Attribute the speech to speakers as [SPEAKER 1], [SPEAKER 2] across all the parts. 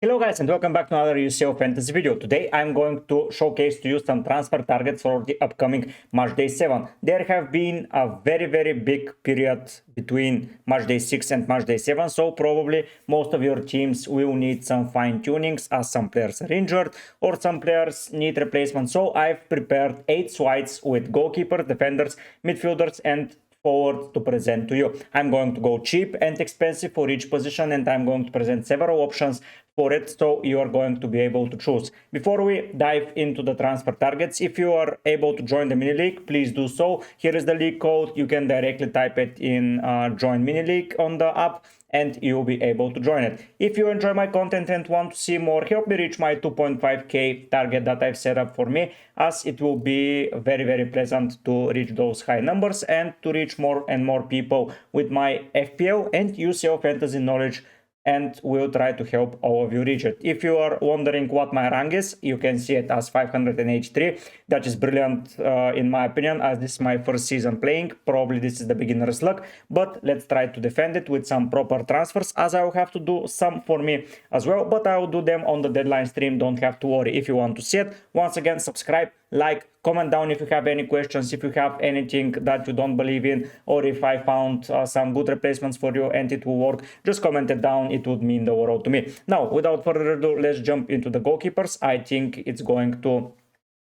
[SPEAKER 1] Hello guys and welcome back to another UCL Fantasy video. Today I'm going to showcase to you some transfer targets for the upcoming Matchday 7. There have been a very big period between Matchday 6 and Matchday 7, so probably most of your teams will need some fine tunings as some players are injured or some players need replacement. So I've prepared 8 slides with goalkeepers, defenders, midfielders and forward to present to you. I'm going to go cheap and expensive for each position, and I'm going to present several options for it, so you are going to be able to choose. Before we dive into the transfer targets, if you are able to join the mini league, please do so. Here is the league code. You can directly type it in join mini league on the app and you'll be able to join it. If you enjoy my content and want to see more, help me reach my 2.5k target that I've set up for me, as it will be very pleasant to reach those high numbers and to reach more and more people with my FPL and UCL fantasy knowledge, and we'll try to help all of you reach it. If you are wondering what my rank is, you can see it as 583. That is brilliant in my opinion, as this is my first season playing. Probably this is the beginner's luck, but let's try to defend it with some proper transfers, as I will have to do some for me as well, but I will do them on the deadline stream. Don't have to worry. If you want to see it, once again, subscribe, like, comment down if you have any questions, if you have anything that you don't believe in, or if I found some good replacements for you and it will work, just comment it down. It would mean the world to me. Now, without further ado, let's jump into the goalkeepers. I think it's going to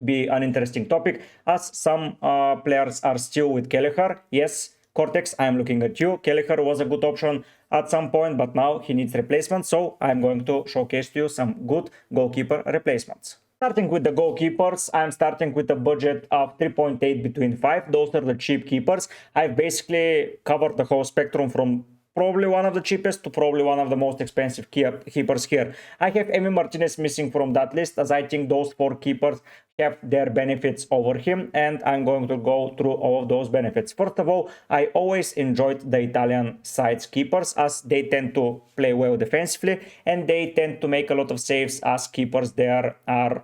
[SPEAKER 1] be an interesting topic, as some players are still with Kelleher. Yes, Cortex, I'm looking at you. Kelleher was a good option at some point, but now he needs replacement, so I'm going to showcase to you some good goalkeeper replacements. Starting with the goalkeepers, I'm starting with a budget of 3.8 between 5. Those are the cheap keepers. I've basically covered the whole spectrum from probably one of the cheapest to probably one of the most expensive keepers here. I have Emi Martinez missing from that list, as I think those 4 keepers have their benefits over him, and I'm going to go through all of those benefits. First of all, I always enjoyed the Italian sides keepers, as they tend to play well defensively and they tend to make a lot of saves, as keepers there are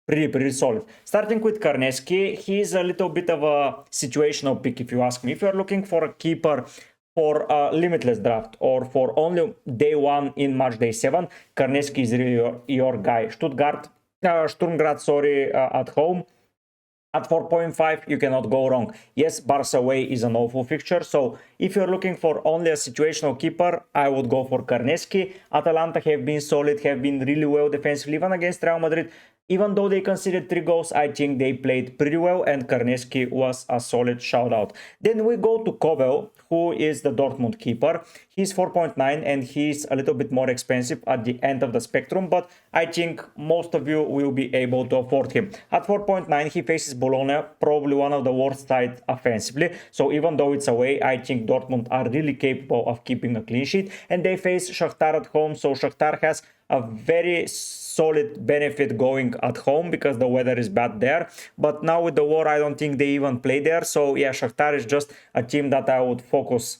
[SPEAKER 1] pretty solid. Starting with Karneski, he's a little bit of a situational pick if you ask me. If you're looking for a keeper for a limitless draft or for only day 1 in Matchday 7, Karneski is really your guy. Sturm Graz, at home. At 4.5, you cannot go wrong. Yes, Barca away is an awful fixture, so if you're looking for only a situational keeper, I would go for Karneski. Atalanta have been solid, have been really well defensively, even against Real Madrid. Even though they conceded 3 goals, I think they played pretty well, and Karneski was a solid shout out. Then we go to Kobel, who is the Dortmund keeper. He's 4.9 and he's a little bit more expensive at the end of the spectrum, but I think most of you will be able to afford him. At 4.9, he faces Bologna, probably one of the worst sides offensively. So even though it's away, I think Dortmund are really capable of keeping a clean sheet, and they face Shakhtar at home. So Shakhtar has a very solid benefit going at home because the weather is bad there, but now with the war I don't think they even play there. So yeah, Shakhtar is just a team that I would focus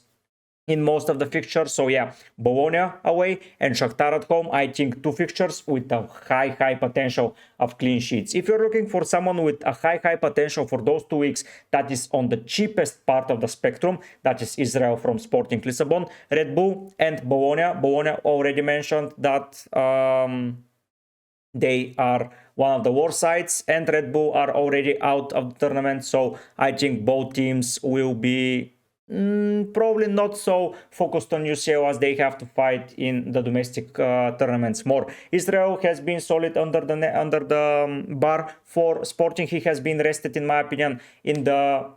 [SPEAKER 1] in most of the fixtures. So yeah, Bologna away and Shakhtar at home, I think 2 fixtures with a high potential of clean sheets. If you're looking for someone with a high potential for those 2 weeks, that is on the cheapest part of the spectrum, that is Israel from Sporting Lisbon, Red Bull and Bologna. Bologna already mentioned that they are one of the worst sides, and Red Bull are already out of the tournament, so I think both teams will be probably not so focused on UCL, as they have to fight in the domestic tournaments more. Israel has been solid under the bar. For Sporting, he has been rested in my opinion in the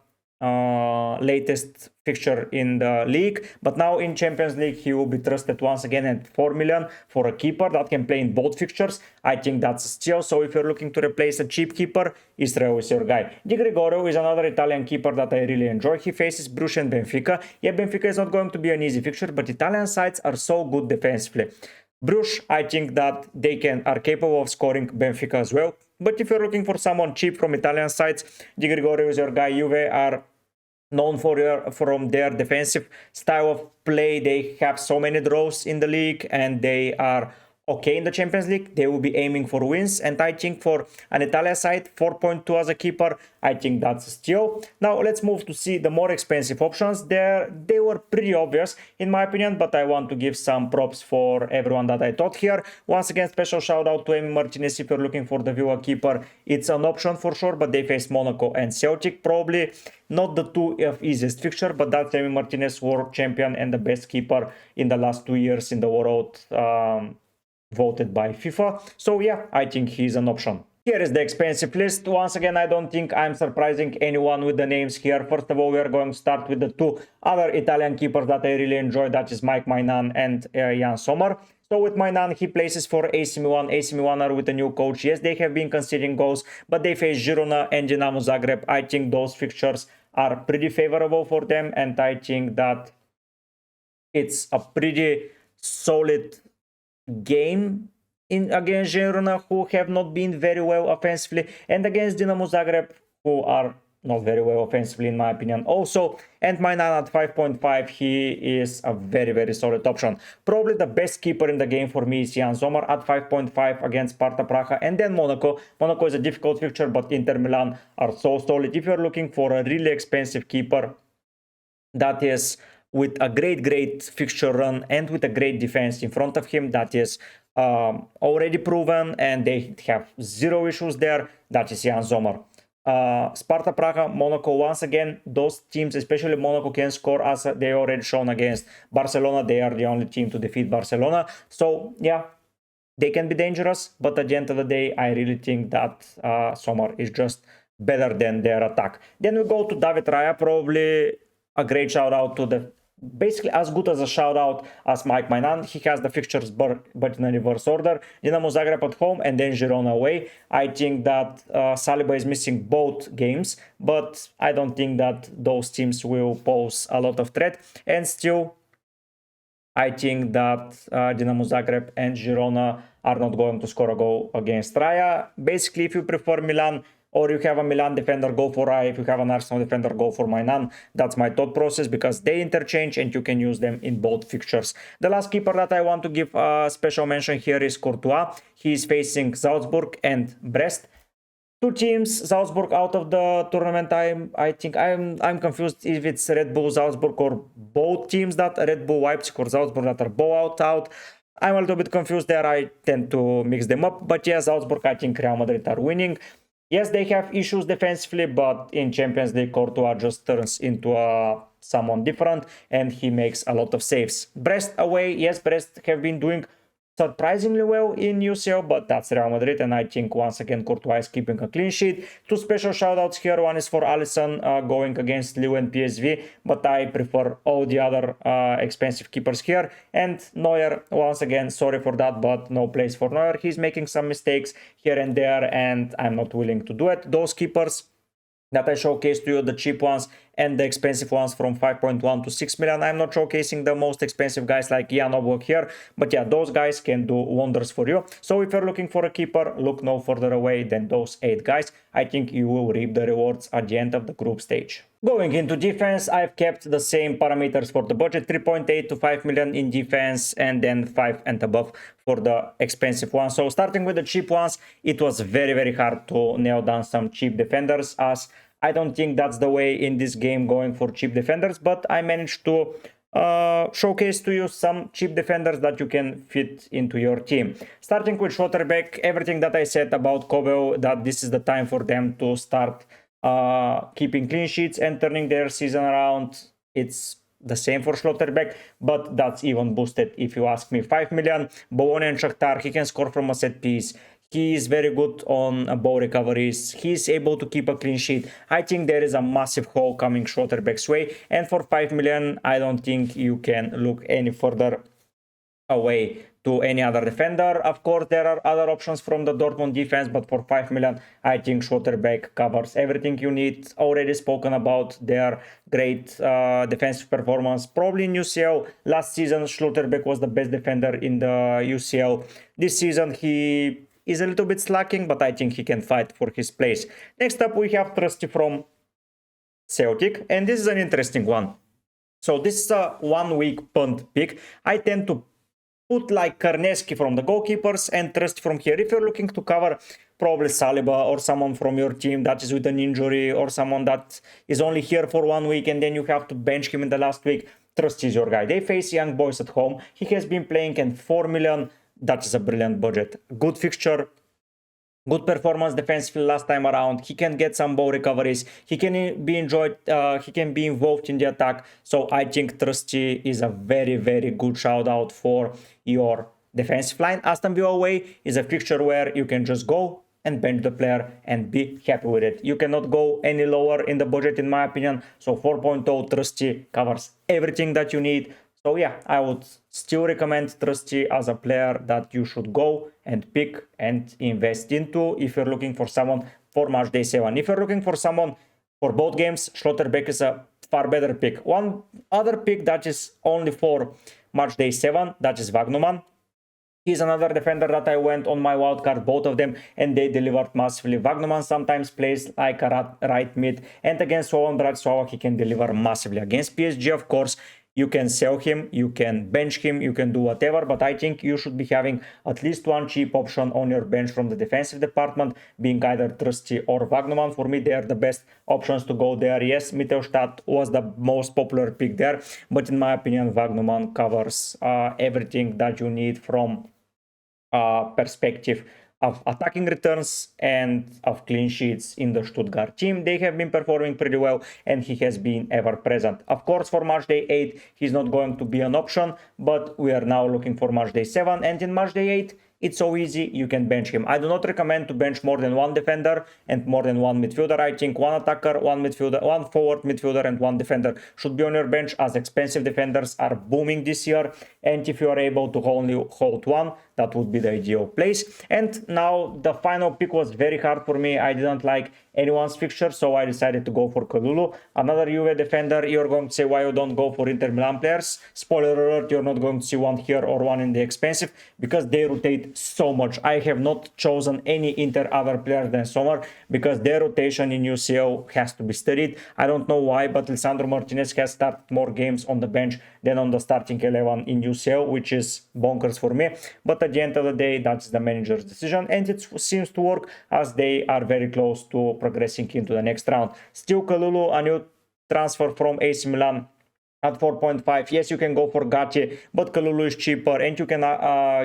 [SPEAKER 1] latest fixture in the league, but now in Champions League he will be trusted once again at 4 million for a keeper that can play in both fixtures. I think that's a steal. So if you're looking to replace a cheap keeper, Israel is your guy. Di Gregorio is another Italian keeper that I really enjoy. He faces Bruges and Benfica. Yeah, Benfica is not going to be an easy fixture, but Italian sides are so good defensively. Bruges, I think that they are capable of scoring Benfica as well. But if you're looking for someone cheap from Italian sides, Di Gregorio is your guy. Juve are known from their defensive style of play. They have so many draws in the league and they are okay in the Champions League. They will be aiming for wins, and I think for an Italia side, 4.2 as a keeper, I think that's a steal. Now let's move to see the more expensive options. They were pretty obvious in my opinion, but I want to give some props for everyone that I thought here. Once again, special shout out to Emi Martinez. If you're looking for the Villa keeper, it's an option for sure, but they face Monaco and Celtic. Probably not the two easiest fixture, but that's Emi Martinez, world champion and the best keeper in the last 2 years in the world, voted by FIFA. So yeah, I think he's an option. Here is the expensive list. Once again, I don't think I'm surprising anyone with the names here. First of all, we are going to start with the two other Italian keepers that I really enjoy, that is Mike Maignan and Jan Sommer. So with Maignan, he places for AC Milan. AC Milan are with a new coach. Yes, they have been conceding goals, but they face Girona and Dinamo Zagreb. I think those fixtures are pretty favorable for them, and I think that it's a pretty solid game in against Girona, who have not been very well offensively, and against Dinamo Zagreb, who are not very well offensively in my opinion also. And Maignan at 5.5, he is a very solid option. Probably the best keeper in the game for me is Jan Sommer at 5.5 against Sparta Praha, and then Monaco. Monaco is a difficult fixture, but Inter Milan are so solid. If you're looking for a really expensive keeper that is with a great fixture run and with a great defense in front of him, that is already proven and they have zero issues there, that is Jan Sommer. Sparta Praha, Monaco, once again, those teams, especially Monaco, can score, as they already shown against Barcelona. They are the only team to defeat Barcelona. So yeah, they can be dangerous, but at the end of the day, I really think that Sommer is just better than their attack. Then we go to David Raya, probably a great shout out to the, basically as good as a shout out as Mike Maignan. He has the fixtures but in a reverse order. Dinamo Zagreb at home and then Girona away. I think that Saliba is missing both games, but I don't think that those teams will pose a lot of threat. And still, I think that Dinamo Zagreb and Girona are not going to score a goal against Raya. Basically, if you prefer Milan, or you have a Milan defender, go for Raya. If you have an Arsenal defender, go for Maignan. That's my thought process, because they interchange and you can use them in both fixtures. The last keeper that I want to give a special mention here is Courtois. He is facing Salzburg and Brest. Two teams, Salzburg out of the tournament. I think I'm confused if it's Red Bull Salzburg or both teams, that Red Bull Leipzig or Salzburg, that are both out. I'm a little bit confused there. I tend to mix them up. But yes, Salzburg, I think Real Madrid are winning. Yes, they have issues defensively, but in Champions League, Courtois just turns into someone different and he makes a lot of saves. Brest away, yes, Brest have been doing surprisingly well in UCL, but that's Real Madrid, and I think once again Courtois is keeping a clean sheet. Two special shoutouts here. One is for Alisson going against Lille and PSV, but I prefer all the other expensive keepers here. And Neuer, once again, sorry for that, but no place for Neuer. He's making some mistakes here and there, and I'm not willing to do it. Those keepers that I showcased to you, the cheap ones and the expensive ones from 5.1 to 6 million. I'm not showcasing the most expensive guys like Jan Oblak here, but yeah, those guys can do wonders for you. So if you're looking for a keeper, look no further away than those 8 guys. I think you will reap the rewards at the end of the group stage. Going into defense, I've kept the same parameters for the budget, 3.8 to 5 million in defense, and then 5 and above for the expensive ones. So starting with the cheap ones, it was very hard to nail down some cheap defenders, as I don't think that's the way in this game, going for cheap defenders, but I managed to showcase to you some cheap defenders that you can fit into your team. Starting with Schlotterbeck, everything that I said about Kobel, that this is the time for them to start keeping clean sheets and turning their season around, it's the same for Schlotterbeck, but that's even boosted if you ask me. 5 million, Bologna and Shakhtar, he can score from a set piece. He is very good on ball recoveries. He's able to keep a clean sheet. I think there is a massive hole coming Schlotterbeck's way. And for 5 million, I don't think you can look any further away to any other defender. Of course, there are other options from the Dortmund defense, but for 5 million, I think Schlotterbeck covers everything you need. Already spoken about their great defensive performance. Probably in UCL, last season, Schlotterbeck was the best defender in the UCL. This season, he is a little bit slacking, but I think he can fight for his place. Next up, we have Trusty from Celtic, and this is an interesting one. So this is a 1 week punt pick. I tend to put like Karneski from the goalkeepers and Trust from here. If you're looking to cover probably Saliba or someone from your team that is with an injury, or someone that is only here for 1 week and then you have to bench him in the last week, Trust is your guy. They face Young Boys at home. He has been playing in 4 million. That is a brilliant budget. Good fixture. Good performance defensively last time around. He can get some ball recoveries. He can be enjoyed. He can be involved in the attack. So I think Trusty is a very, very good shout out for your defensive line. Aston Villa away is a fixture where you can just go and bench the player and be happy with it. You cannot go any lower in the budget, in my opinion. So 4.0 Trusty covers everything that you need. So yeah, I would still recommend Trusty as a player that you should go and pick and invest into if you're looking for someone for match day 7. If you're looking for someone for both games, Schlotterbeck is a far better pick. One other pick that is only for match day 7, that is Wagnumann. He's another defender that I went on my wildcard, both of them, and they delivered massively. Wagnumann sometimes plays like a right mid, and against Slovan Bratislava he can deliver massively. Against PSG, of course, you can sell him, you can bench him, you can do whatever, but I think you should be having at least one cheap option on your bench from the defensive department, being either Trusty or Wagnumann. For me, they are the best options to go there. Yes, Mittelstadt was the most popular pick there, but in my opinion, Wagnumann covers everything that you need from perspective of attacking returns and of clean sheets in the Stuttgart team. They have been performing pretty well and he has been ever present. Of course, for match day 8, he's not going to be an option, but we are now looking for match day 7, and in match day 8, it's so easy, you can bench him. I do not recommend to bench more than one defender and more than one midfielder. I think one attacker, one midfielder, one forward midfielder and one defender should be on your bench, as expensive defenders are booming this year. And if you are able to only hold one, that would be the ideal place. And now the final pick was very hard for me. I didn't like anyone's fixture, so I decided to go for Kalulu. Another Juve defender. You're going to say why you don't go for Inter Milan players. Spoiler alert, you're not going to see one here or one in the expensive, because they rotate so much. I have not chosen any Inter other players than Sommer, because their rotation in UCL has to be studied. I don't know why, but Lisandro Martinez has started more games on the bench than on the starting 11 in UCL, which is bonkers for me. But at the end of the day, that's the manager's decision, and it seems to work, as they are very close to progressing into the next round. Still Kalulu, a new transfer from AC Milan at 4.5. Yes, you can go for Gatti, but Kalulu is cheaper, and you can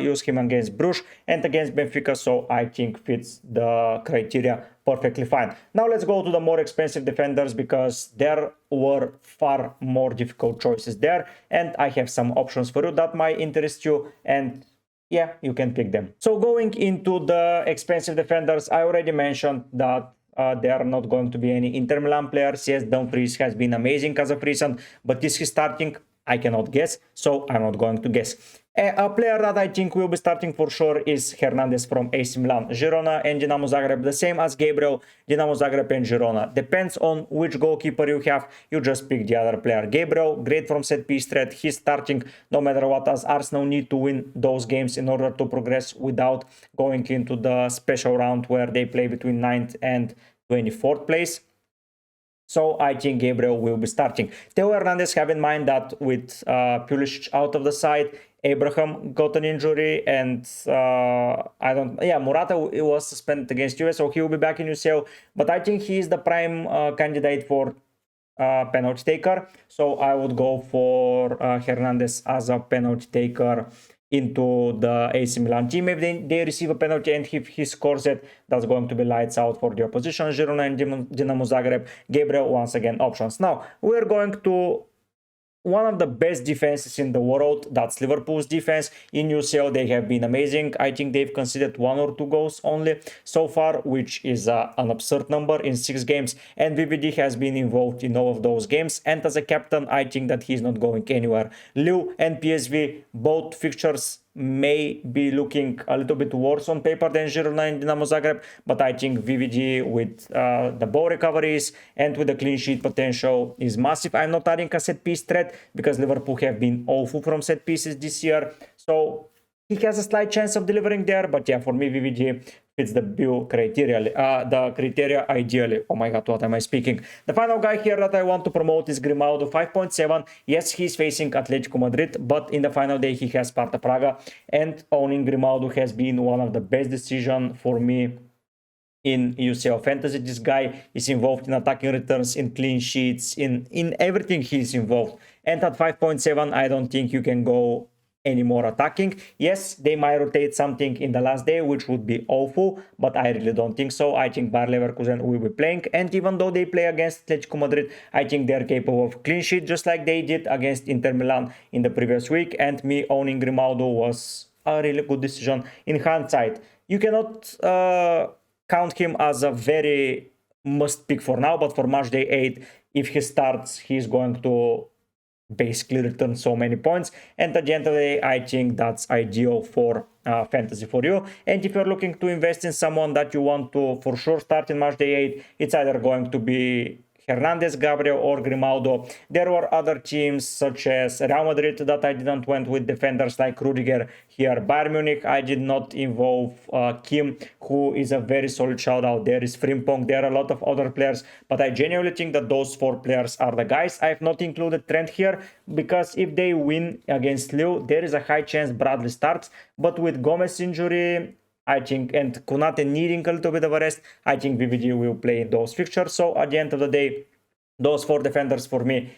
[SPEAKER 1] use him against Bruges and against Benfica, so I think fits the criteria perfectly fine. Now let's go to the more expensive defenders, because there were far more difficult choices there, and I have some options for you that might interest you, and yeah, you can pick them. So going into the expensive defenders, I already mentioned that there are not going to be any Inter Milan players. Yes, Dumfries has been amazing as of recent, but is he starting? I cannot guess, so I'm not going to guess. A player that I think will be starting for sure is Hernandez from AC Milan. Girona and Dinamo Zagreb, the same as Gabriel, Dinamo Zagreb and Girona. Depends on which goalkeeper you have, you just pick the other player. Gabriel, great from set piece threat, he's starting no matter what, as Arsenal need to win those games in order to progress without going into the special round where they play between 9th and 24th place. So I think Gabriel will be starting. Theo Hernandez, have in mind that with Pulisic out of the side, Abraham got an injury, and Morata was suspended against Juve, so he will be back in UCL. But I think he is the prime candidate for penalty taker. So I would go for Hernandez as a penalty taker into the AC Milan team. If they receive a penalty and if he scores it, that's going to be lights out for the opposition. Girona and Dinamo Zagreb. Gabriel, once again, options. Now, we're going to one of the best defenses in the world. That's Liverpool's defense. In UCL, they have been amazing. I think they've conceded 1 or 2 goals only so far, which is an absurd number in 6 games. And VVD has been involved in all of those games. And as a captain, I think that he's not going anywhere. Lille and PSV, both fixtures may be looking a little bit worse on paper than Girona and Dinamo Zagreb, but I think VVD with the ball recoveries and with the clean sheet potential is massive. I'm not adding a set piece threat because Liverpool have been awful from set pieces this year, so he has a slight chance of delivering there, but yeah, for me, VVG fits the bill criteria, the criteria ideally. Oh my god, what am I speaking? The final guy here that I want to promote is Grimaldo, 5.7. Yes, he's facing Atletico Madrid, but in the final day, he has Sparta Praga, and owning Grimaldo has been one of the best decisions for me in UCL Fantasy. This guy is involved in attacking returns, in clean sheets, in everything he's involved. And at 5.7, I don't think you can go any more attacking. Yes, they might rotate something in the last day, which would be awful, but I really don't think so. I think Bayer Leverkusen will be playing, and even though they play against Atletico Madrid, I think they're capable of clean sheet, just like they did against Inter Milan in the previous week, and me owning Grimaldo was a really good decision in hindsight. You cannot count him as a very must pick for now, but for match day 8, if he starts, he's going to basically return so many points, and at the end of the day, I think that's ideal for fantasy for you. And if you're looking to invest in someone that you want to for sure start in match day 8, it's either going to be Hernandez, Gabriel, or Grimaldo. There were other teams such as Real Madrid that I didn't went with defenders like Rudiger here. Bayern Munich, I did not involve Kim, who is a very solid shout out. There is Frimpong, there are a lot of other players, but I genuinely think that those 4 players are the guys. I have not included Trent here because if they win against Lille, there is a high chance Bradley starts, but with Gomez injury, I think, and Konate needing a little bit of a rest, I think VVG will play in those fixtures. So at the end of the day, those 4 defenders for me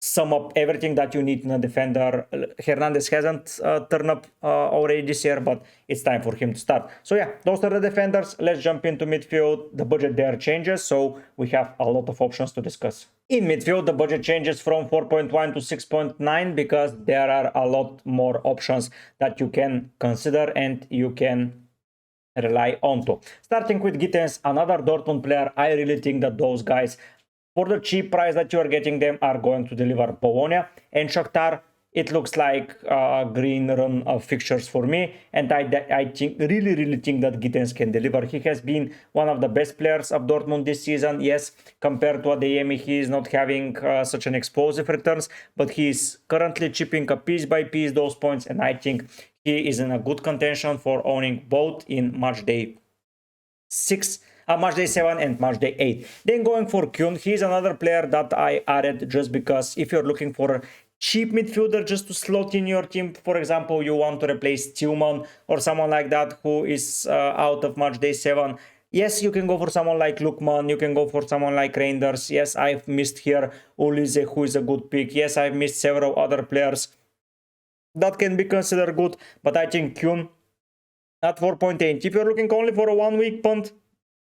[SPEAKER 1] sum up everything that you need in a defender. Hernandez hasn't turned up already this year, but it's time for him to start. So yeah, those are the defenders. Let's jump into midfield. The budget there changes, so we have a lot of options to discuss. In midfield, the budget changes from 4.1 to 6.9 because there are a lot more options that you can consider and you can rely on to. Starting with Gittens, another Dortmund player. I really think that those guys, for the cheap price that you are getting them, are going to deliver. Bologna and Shakhtar, it looks like green run of fixtures for me, and I think really think that Gittens can deliver. He has been one of the best players of Dortmund this season. Yes, compared to Adeyemi, he is not having such an explosive returns, but he is currently chipping up piece by piece those points, and I think he is in a good contention for owning both in match day 7 and match day 8. Then going for Kyun, he's another player that I added just because if you're looking for a cheap midfielder just to slot in your team, for example, you want to replace Tillman or someone like that who is out of match day 7. Yes, you can go for someone like Lukman, you can go for someone like Reinders. Yes, I've missed here Ulise, who is a good pick. Yes, I've missed several other players that can be considered good, but I think Kyun at 4.8, if you're looking only for a 1 week punt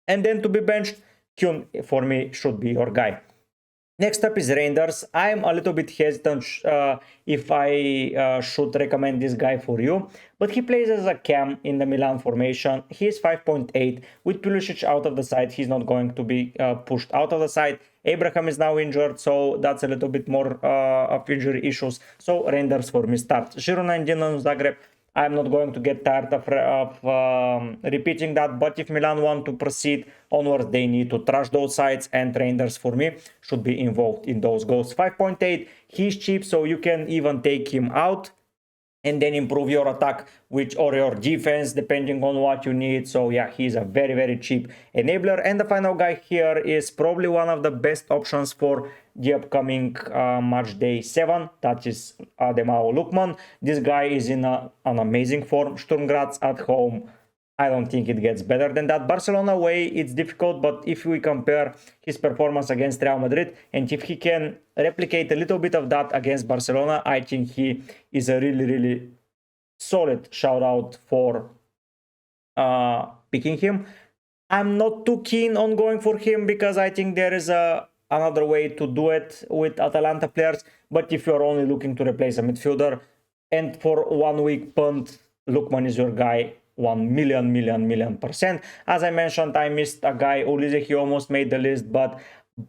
[SPEAKER 1] and then to be benched, Kyun for me should be your guy. Next up is Reinders. I'm a little bit hesitant if I should recommend this guy for you, but he plays as a cam in the Milan formation. He is 5.8. With Pulisic out of the side, he's not going to be pushed out of the side. Abraham is now injured, so that's a little bit more of injury issues. So Reinders for me start. Girona and Dinamo Zagreb, I'm not going to get tired of repeating that, but if Milan want to proceed onwards, they need to trash those sides, and Reinders for me should be involved in those goals. 5.8, he's cheap, so you can even take him out and then improve your attack or your defense depending on what you need. So yeah, he's a very cheap enabler. And the final guy here is probably one of the best options for the upcoming match day 7. That is Ademao Lukman. This guy is in an amazing form. Sturm Graz at home, I don't think it gets better than that. Barcelona away, it's difficult, but if we compare his performance against Real Madrid, and if he can replicate a little bit of that against Barcelona, I think he is a really solid shout out for picking him. I'm not too keen on going for him because I think there is another way to do it with Atalanta players, but if you're only looking to replace a midfielder and for 1 week punt, Lukman is your guy. 1 million %. As I mentioned, I missed a guy, Ulise, he almost made the list, but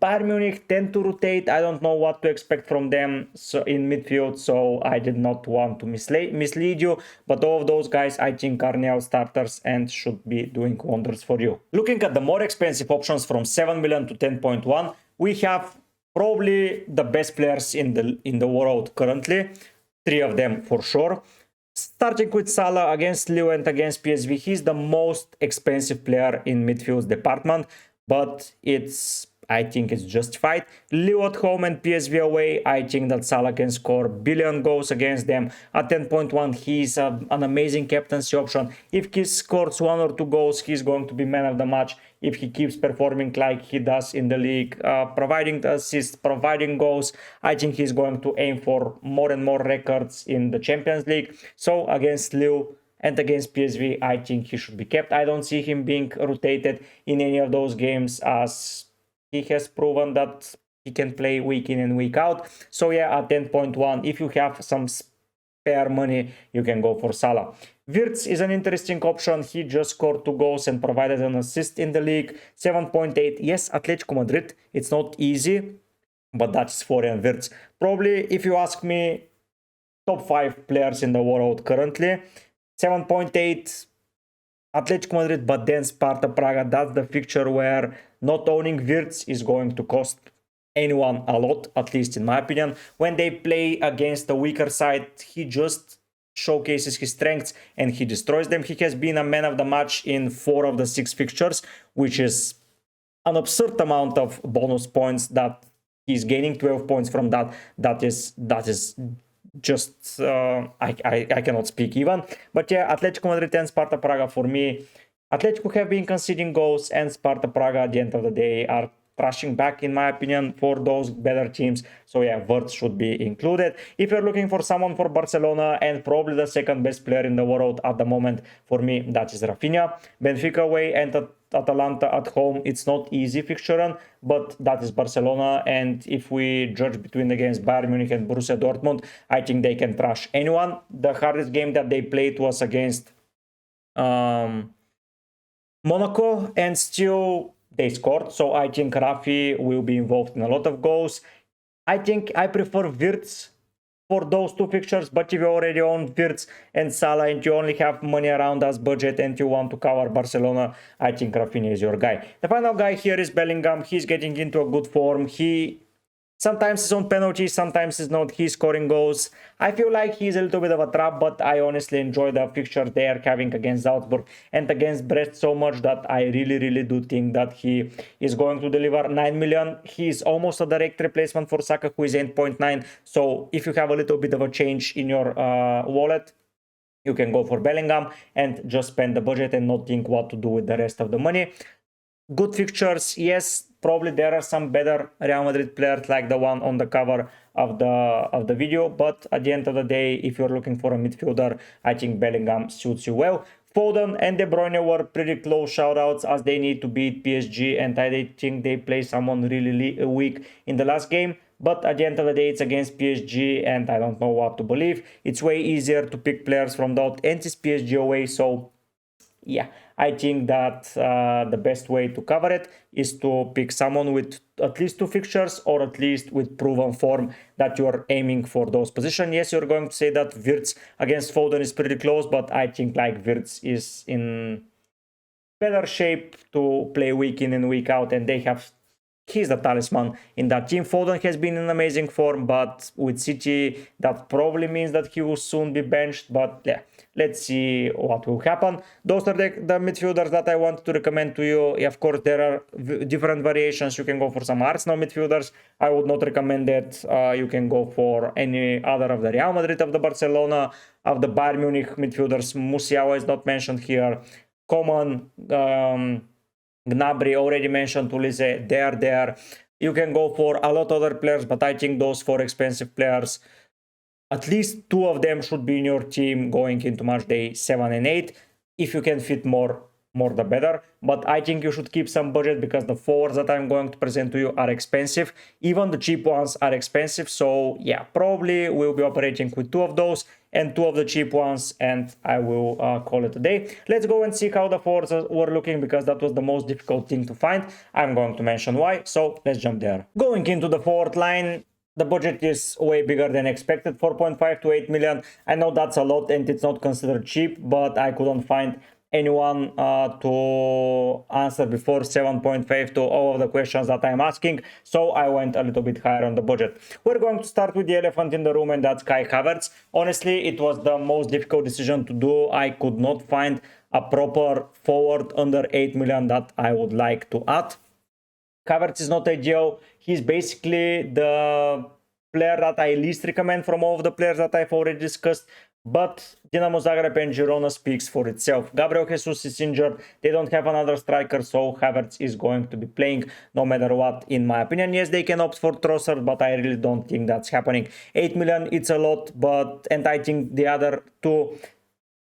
[SPEAKER 1] Bayern Munich tend to rotate. I don't know what to expect from them in midfield, so I did not want to mislead you, but all of those guys I think are now starters and should be doing wonders for you. Looking at the more expensive options from 7 million to 10.1, we have probably the best players in the world currently, 3 of them for sure. Starting with Salah against Lille and against PSV, he's the most expensive player in midfield department, but I think it's justified. Lille at home and PSV away, I think that Salah can score billion goals against them. At 10.1, he's an amazing captaincy option. If he scores 1 or 2 goals, he's going to be man of the match. If he keeps performing like he does in the league, providing the assists, providing goals, I think he's going to aim for more and more records in the Champions League. So against Lille and against PSV, I think he should be kept. I don't see him being rotated in any of those games, as he has proven that he can play week in and week out. So yeah, at 10.1, if you have some spare money, you can go for Salah. Wirtz is an interesting option. He just scored 2 goals and provided an assist in the league. 7.8. Yes, Atletico Madrid. It's not easy, but that's Florian Wirtz. Probably, if you ask me, top 5 players in the world currently. 7.8. Atletico Madrid, but then Sparta Praga. That's the fixture where not owning Wirtz is going to cost anyone a lot, at least in my opinion. When they play against the weaker side, he just showcases his strengths and he destroys them. He has been a man of the match in 4 of the 6 fixtures, which is an absurd amount of bonus points that he's gaining. 12 points from that. That is just I cannot speak even. But yeah, Atletico Madrid and Sparta Praga for me. Atletico have been conceding goals, and Sparta Praga at the end of the day are rushing back, in my opinion, for those better teams. So yeah, Wirtz should be included. If you're looking for someone for Barcelona, and probably the second best player in the world at the moment, for me, that is Rafinha. Benfica away and Atalanta at home, it's not easy fixture, but that is Barcelona. And if we judge between against Bayern Munich and Borussia Dortmund, I think they can trash anyone. The hardest game that they played was against Monaco, and still they scored. So I think Rafi will be involved in a lot of goals. I think I prefer Wirtz for those 2 fixtures, but if you already own Wirtz and Salah and you only have money around as budget and you want to cover Barcelona, I think Rafinha is your guy. The final guy here is Bellingham. He's getting into a good form. He sometimes is on penalties, sometimes is not. He's scoring goals. I feel like he's a little bit of a trap, but I honestly enjoy the fixture they are having against Salzburg and against Brest so much that I really do think that he is going to deliver 9 million. He's almost a direct replacement for Saka, who is 8.9. So if you have a little bit of a change in your wallet, you can go for Bellingham and just spend the budget and not think what to do with the rest of the money. Good fixtures, yes. Probably there are some better Real Madrid players like the one on the cover of the video, but at the end of the day, if you're looking for a midfielder, I think Bellingham suits you well. Foden and De Bruyne were pretty close shoutouts, as they need to beat PSG, and I think they play someone really weak in the last game. But at the end of the day, it's against PSG, and I don't know what to believe. It's way easier to pick players from that, and it's PSG away, so yeah, I think that the best way to cover it is to pick someone with at least 2 fixtures, or at least with proven form that you're aiming for those positions. Yes, you're going to say that Wirtz against Foden is pretty close, but I think like Wirtz is in better shape to play week in and week out, and he's the talisman in that team. Foden has been in amazing form, but with City, that probably means that he will soon be benched. But yeah, let's see what will happen. Those are the midfielders that I want to recommend to you. Of course, there are different variations. You can go for some Arsenal midfielders. I would not recommend that. You can go for any other of the Real Madrid, of the Barcelona, of the Bayern Munich midfielders. Musiala is not mentioned here. Coman, Gnabry, already mentioned, Tulise, they are there. You can go for a lot of other players, but I think those 4 expensive players, at least 2 of them should be in your team going into match day 7 and 8. If you can fit more the better. But I think you should keep some budget, because the 4s that I'm going to present to you are expensive. Even the cheap ones are expensive. So yeah, probably we'll be operating with 2 of those and 2 of the cheap ones, and I will call it a day. Let's go and see how the 4s were looking, because that was the most difficult thing to find. I'm going to mention why, so let's jump there. Going into the 4th line, the budget is way bigger than expected, 4.5 to 8 million. I know that's a lot and it's not considered cheap, but I couldn't find anyone to answer before 7.5 to all of the questions that I'm asking, so I went a little bit higher on the budget. We're going to start with the elephant in the room, and that's Kai Havertz. Honestly, it was the most difficult decision to do. I could not find a proper forward under 8 million that I would like to add. Havertz is not ideal. He's basically the player that I least recommend from all of the players that I've already discussed. But Dinamo Zagreb and Girona speaks for itself. Gabriel Jesus is injured. They don't have another striker, so Havertz is going to be playing no matter what, in my opinion. Yes, they can opt for Trossard, but I really don't think that's happening. 8 million, it's a lot, and I think the other two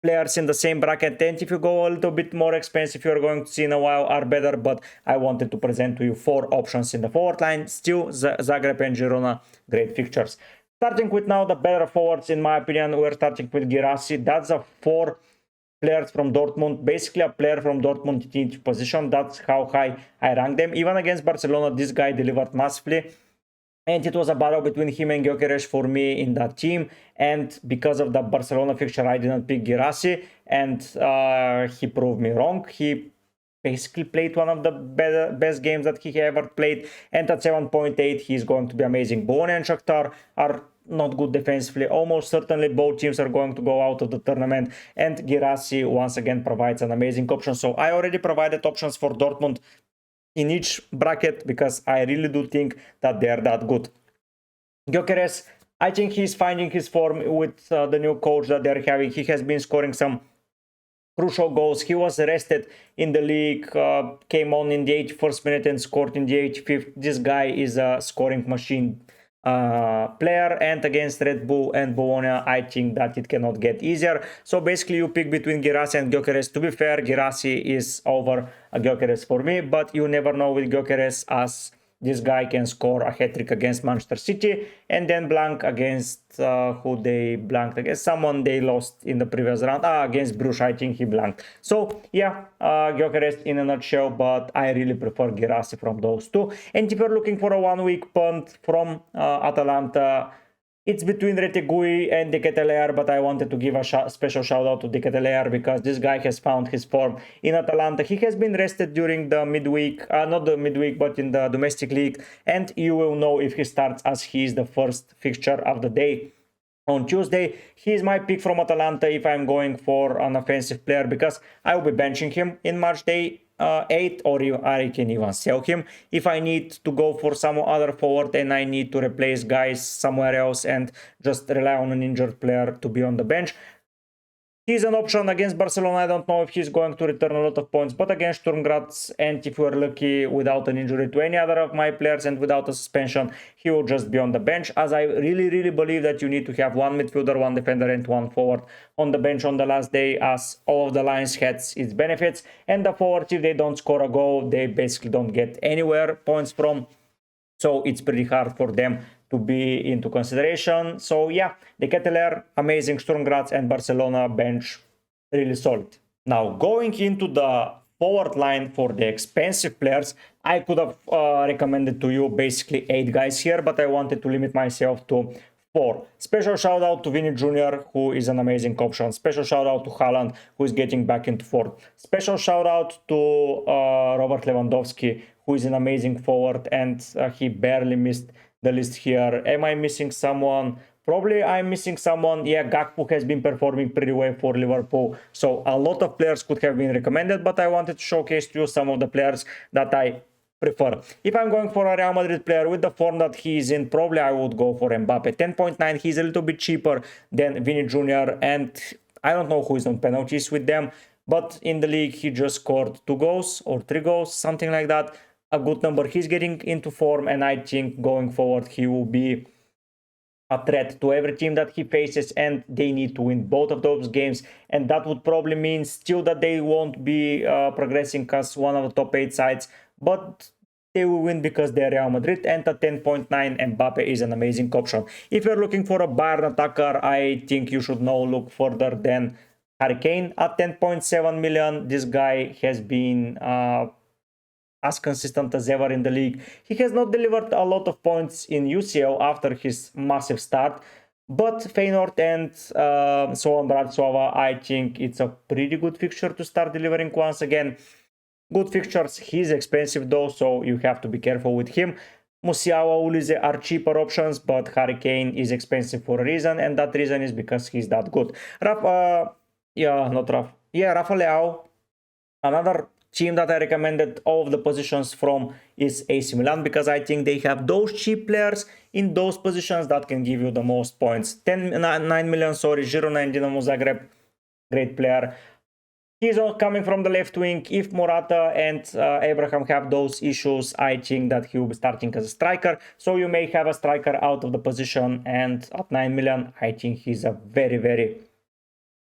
[SPEAKER 1] players in the same bracket, and if you go a little bit more expensive, you're going to see in a while, are better. But I wanted to present to you 4 options in the forward line. Still, Zagreb and Girona, great fixtures. Starting with now the better forwards, in my opinion, we're starting with Guirassy. That's a 4 players from Dortmund, basically a player from Dortmund in each position. That's how high I rank them. Even against Barcelona, this guy delivered massively. And it was a battle between him and Gyökeres for me in that team. And because of the Barcelona fixture, I didn't pick Guirassy. And he proved me wrong. He basically played one of the best games that he ever played. And at 7.8, he's going to be amazing. Bologna and Shakhtar are not good defensively. Almost certainly both teams are going to go out of the tournament. And Guirassy once again provides an amazing option. So I already provided options for Dortmund in each bracket because I really do think that they are that good. Gyökeres, I think he's finding his form with the new coach that they're having. He has been scoring some crucial goals. He was arrested in the league, came on in the 81st minute and scored in the 85th. This guy is a scoring machine player, and against Red Bull and Bologna, I think that it cannot get easier. So basically you pick between Guirassy and Gyökeres. To be fair, Guirassy is over Gyökeres for me, but you never know with Gyökeres, as this guy can score a hat-trick against Manchester City and then blank against who they blanked against. Someone they lost in the previous round. Against Bruges, I think he blanked. So yeah, Gyökeres in a nutshell, but I really prefer Guirassy from those two. And if you're looking for a one-week punt from Atalanta, it's between Retegui and De Ketelaere, but I wanted to give a special shout out to De Ketelaere because this guy has found his form in Atalanta. He has been rested during the midweek, not the midweek, but in the domestic league, and you will know if he starts, as he is the first fixture of the day on Tuesday. He is my pick from Atalanta if I'm going for an offensive player, because I will be benching him in match day 8, or I can even sell him if I need to go for some other forward and I need to replace guys somewhere else and just rely on an injured player to be on the bench. He's an option against Barcelona. I don't know if he's going to return a lot of points, but against Sturm Graz, and if we're lucky, without an injury to any other of my players and without a suspension, he will just be on the bench, as I really believe that you need to have one midfielder, one defender and one forward on the bench on the last day, as all of the lines had its benefits, and the forwards, if they don't score a goal, they basically don't get anywhere points from. So it's pretty hard for them to be into consideration. So yeah, De Ketelaere, amazing. Sturm Graz and Barcelona bench, really solid. Now going into the forward line for the expensive players, I could have recommended to you basically 8 guys here, but I wanted to limit myself to 4. Special shout out to Vini Jr., who is an amazing option. Special shout out to Haaland, who is getting back into form. Special shout out to Robert Lewandowski, who is an amazing forward, and he barely missed the list here. Am I missing someone? Probably I'm missing someone. Yeah, Gakpo has been performing pretty well for Liverpool. So a lot of players could have been recommended, but I wanted to showcase to you some of the players that I prefer. If I'm going for a Real Madrid player with the form that he is in, probably I would go for Mbappe. 10.9, he's a little bit cheaper than Vini Jr. and I don't know who is on penalties with them, but in the league he just scored 2 goals or 3 goals, something like that. A good number. He's getting into form, and I think going forward he will be a threat to every team that he faces, and they need to win both of those games, and that would probably mean still that they won't be progressing as one of the top 8 sides, but they will win because they're Real Madrid. And at 10.9, Mbappe is an amazing option. If you're looking for a Bayern attacker, I think you should now look further than Harry Kane. At 10.7 million, this guy has been as consistent as ever in the league. He has not delivered a lot of points in UCL after his massive start, but Feyenoord and Slovan Bratislava, I think it's a pretty good fixture to start delivering once again. Good fixtures. He's expensive though, so you have to be careful with him. Musiala, Ulize are cheaper options, but Harry Kane is expensive for a reason, and that reason is because he's that good. Rafa Leao, another team that I recommended all of the positions from is AC Milan, because I think they have those cheap players in those positions that can give you the most points. 9 million, sorry, Girona and Dinamo Zagreb, great player. He's coming from the left wing. If Morata and Abraham have those issues, I think that he will be starting as a striker. So you may have a striker out of the position, and at 9 million, I think he's a very, very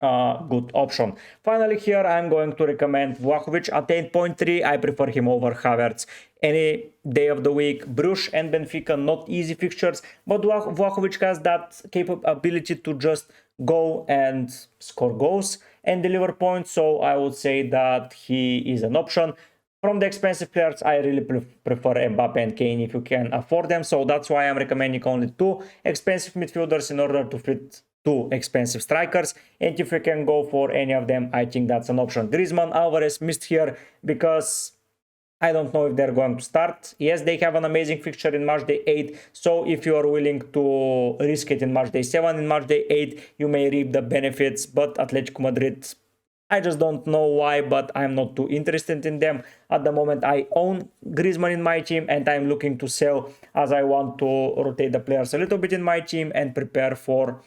[SPEAKER 1] good option. Finally, here I'm going to recommend Vlahovic at 8.3. I prefer him over Havertz any day of the week. Bruges and Benfica, not easy fixtures, but Vlahovic has that capability to just go and score goals and deliver points, so I would say that he is an option. From the expensive players, I really prefer Mbappe and Kane if you can afford them, so that's why I'm recommending only 2 expensive midfielders in order to fit 2 expensive strikers, and if you can go for any of them, I think that's an option. Griezmann, Alvarez missed here because I don't know if they're going to start. Yes, they have an amazing fixture in Matchday 8, so if you are willing to risk it in Matchday 7, in Matchday 8, you may reap the benefits, but Atletico Madrid, I just don't know why, but I'm not too interested in them. At the moment, I own Griezmann in my team, and I'm looking to sell as I want to rotate the players a little bit in my team and prepare for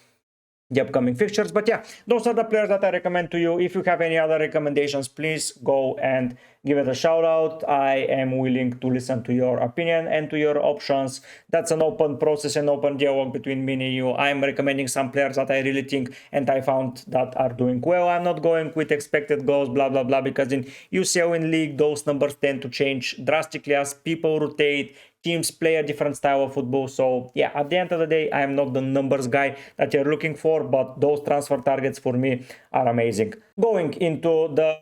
[SPEAKER 1] the upcoming fixtures. But yeah, those are the players that I recommend to you. If you have any other recommendations, please go and give it a shout out. I am willing to listen to your opinion and to your options. That's an open process and open dialogue between me and you. I'm recommending some players that I really think and I found that are doing well. I'm not going with expected goals, blah blah blah, because in UCL in league those numbers tend to change drastically as people rotate, teams play a different style of football. So yeah, at the end of the day, I'm not the numbers guy that you're looking for, but those transfer targets for me are amazing. Going into the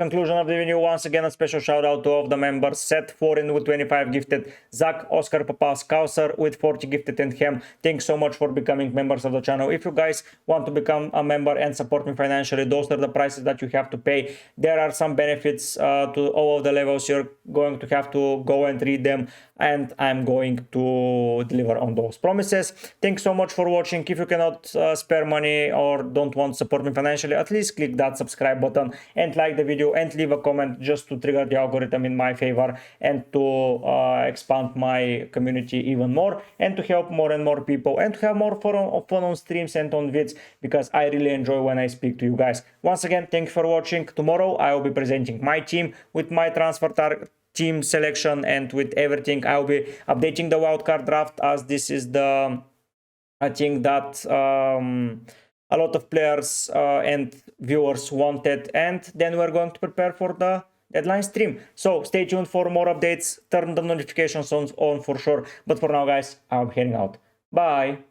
[SPEAKER 1] conclusion of the video, once again a special shout out to all of the members: Seth Foreign with 25 gifted, Zach, Oscar Papas, Kauser with 40 gifted, and Hem. Thanks so much for becoming members of the channel. If you guys want to become a member and support me financially, those are the prices that you have to pay. There are some benefits to all of the levels. You're going to have to go and read them, and I'm going to deliver on those promises. Thanks so much for watching. If you cannot spare money or don't want to support me financially, at least click that subscribe button and like the video and leave a comment just to trigger the algorithm in my favor and to expand my community even more and to help more and more people and to have more fun on streams and on vids, because I really enjoy when I speak to you guys. Once again, thank you for watching. Tomorrow I will be presenting my team with my transfer team selection and with everything. I'll be updating the wildcard draft, as this is the, I think that a lot of players and viewers wanted, and then we're going to prepare for the deadline stream. So stay tuned for more updates, turn the notifications on for sure. But for now guys, I'm heading out. Bye.